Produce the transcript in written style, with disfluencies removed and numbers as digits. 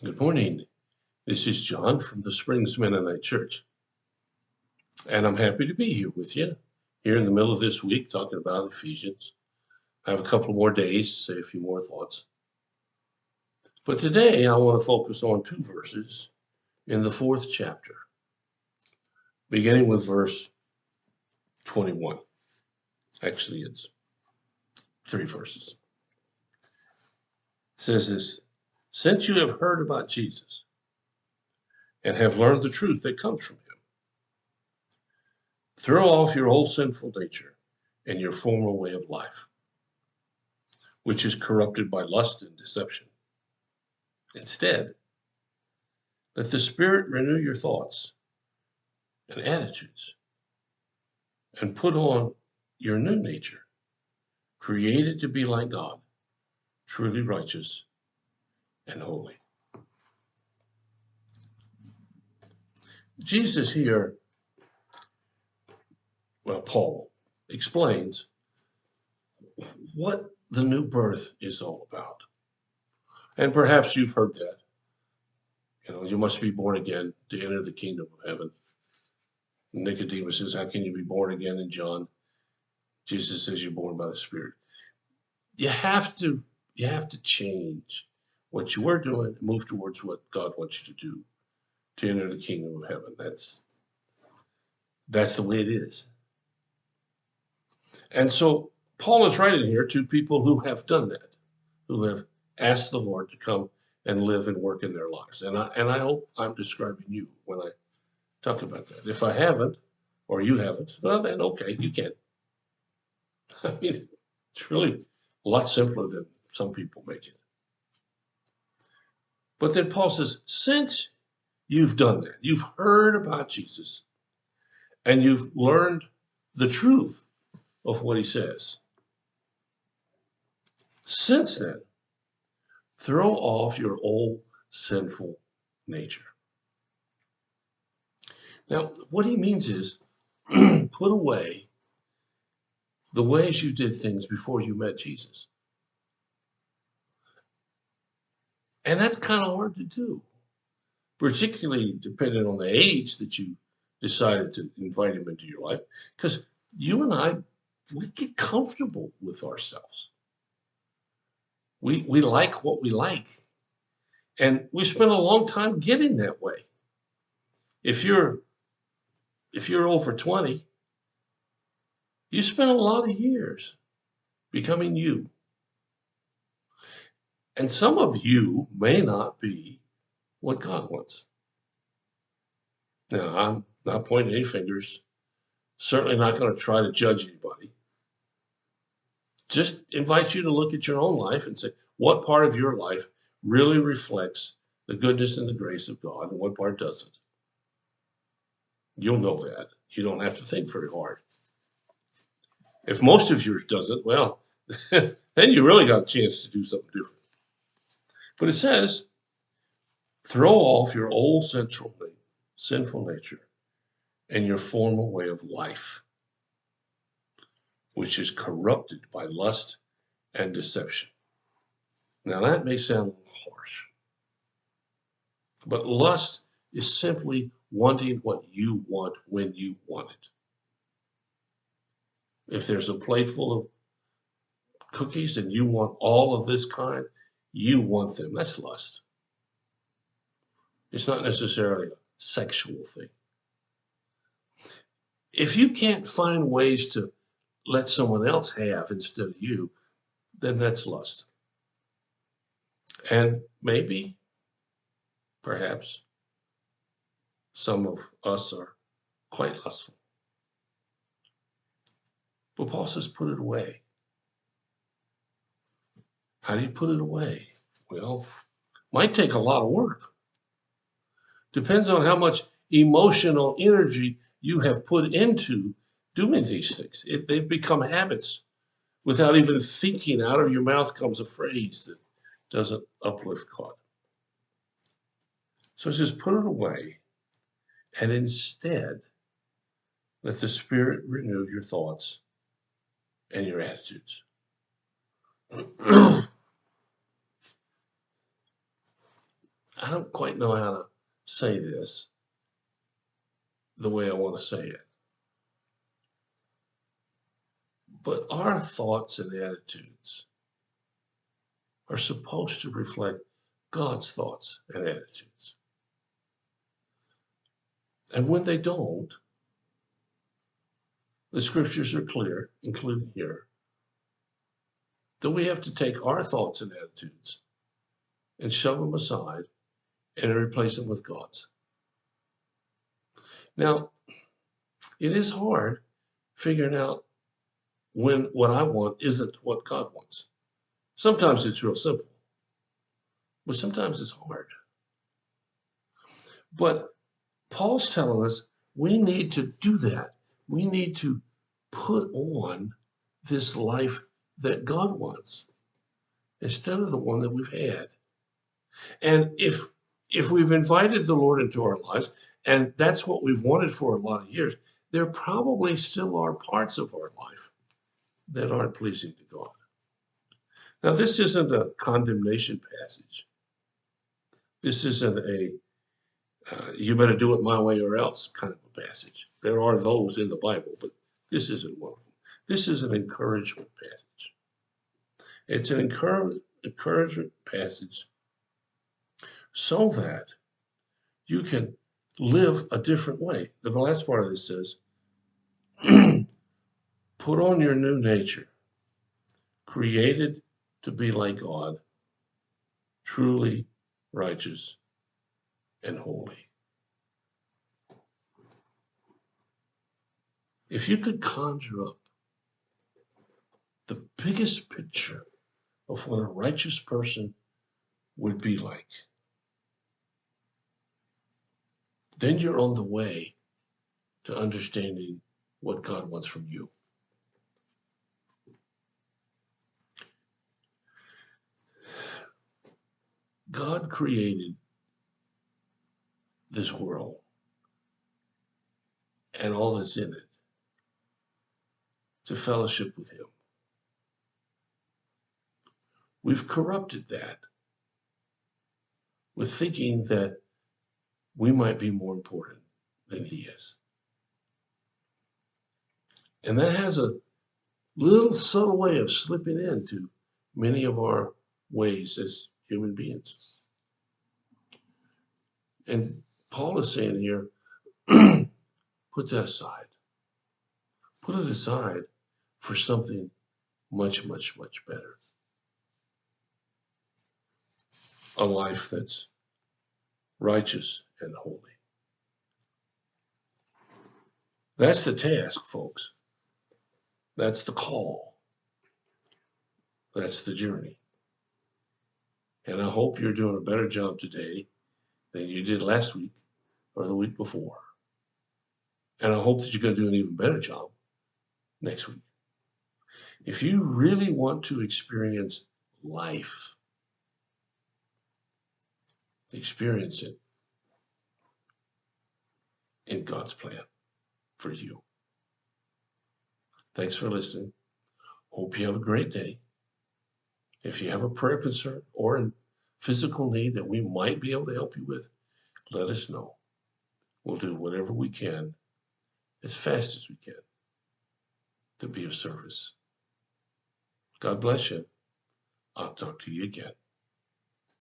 Good morning. This is John from the Springs Mennonite Church, and I'm happy to be here with you here in the middle of this week talking about Ephesians. I have a couple more days to say a few more thoughts. But today I want to focus on two verses in the fourth chapter, beginning with verse 21. Actually, it's three verses. It says this, since you have heard about Jesus and have learned the truth that comes from him, throw off your old sinful nature and your former way of life, which is corrupted by lust and deception. Instead, let the Spirit renew your thoughts and attitudes, and put on your new nature, created to be like God, truly righteous and holy. Jesus here, Paul explains what the new birth is all about. And perhaps you've heard that. You must be born again to enter the kingdom of heaven. Nicodemus says, how can you be born again in John? Jesus says you're born by the Spirit. You have to change what you were doing and move towards what God wants you to do to enter the kingdom of heaven. That's the way it is. And so Paul is writing here to people who have done that, who have asked the Lord to come and live and work in their lives. And I hope I'm describing you when I talk about that. If I haven't, or you haven't, well then okay, you can. I mean, it's really a lot simpler than some people make it. But then Paul says, since you've done that, you've heard about Jesus, and you've learned the truth of what he says. Since then, throw off your old sinful nature. Now, what he means is put away the ways you did things before you met Jesus. And that's kind of hard to do, particularly depending on the age that you decided to invite him into your life, because you and I, we get comfortable with ourselves. We like what we like, and we spend a long time getting that way. If you're over 20, you spend a lot of years becoming you. And some of you may not be what God wants. Now, I'm not pointing any fingers, certainly not going to try to judge anybody. Just invite you to look at your own life and say, what part of your life really reflects the goodness and the grace of God, and what part doesn't? You'll know that. You don't have to think very hard. If most of yours doesn't, well, then you really got a chance to do something different. But it says, throw off your old sinful nature and your former way of life, which is corrupted by lust and deception. Now that may sound a little harsh, but lust is simply wanting what you want when you want it. If there's a plate full of cookies and you want all of this kind, you want them. That's lust. It's not necessarily a sexual thing. If you can't find ways to let someone else have instead of you, then that's lust. And maybe, perhaps, some of us are quite lustful. But Paul says, put it away. How do you put it away? Well, might take a lot of work. Depends on how much emotional energy you have put into doing these things. They've become habits. Without even thinking, out of your mouth comes a phrase that doesn't uplift God. So it says, put it away, and instead, let the Spirit renew your thoughts and your attitudes. I don't quite know how to say this the way I want to say it. But our thoughts and attitudes are supposed to reflect God's thoughts and attitudes. And when they don't, the scriptures are clear, including here, that we have to take our thoughts and attitudes and shove them aside and replace them with God's. Now, it is hard figuring out when what I want isn't what God wants. Sometimes it's real simple, but sometimes it's hard. But Paul's telling us we need to do that. We need to put on this life that God wants instead of the one that we've had. And if we've invited the Lord into our lives, and that's what we've wanted for a lot of years, there probably still are parts of our life that aren't pleasing to God. Now, this isn't a condemnation passage. This isn't a you better do it my way or else kind of a passage. There are those in the Bible, but this isn't one of them. This is an encouragement passage. It's an encouragement passage so that you can live a different way. The last part of this says, put on your new nature, created to be like God, truly righteous and holy. If you could conjure up the biggest picture of what a righteous person would be like, then you're on the way to understanding what God wants from you. God created this world and all that's in it to fellowship with Him. We've corrupted that with thinking that we might be more important than He is. And that has a little subtle way of slipping into many of our ways as human beings. And Paul is saying here, put that aside. Put it aside for something much, much, much better. A life that's righteous and holy. That's the task, folks. That's the call. That's the journey. And I hope you're doing a better job today than you did last week or the week before. And I hope that you're going to do an even better job next week. If you really want to experience life, experience it in God's plan for you. Thanks for listening. Hope you have a great day. If you have a prayer concern or a physical need that we might be able to help you with, let us know. We'll do whatever we can as fast as we can to be of service. God bless you. I'll talk to you again.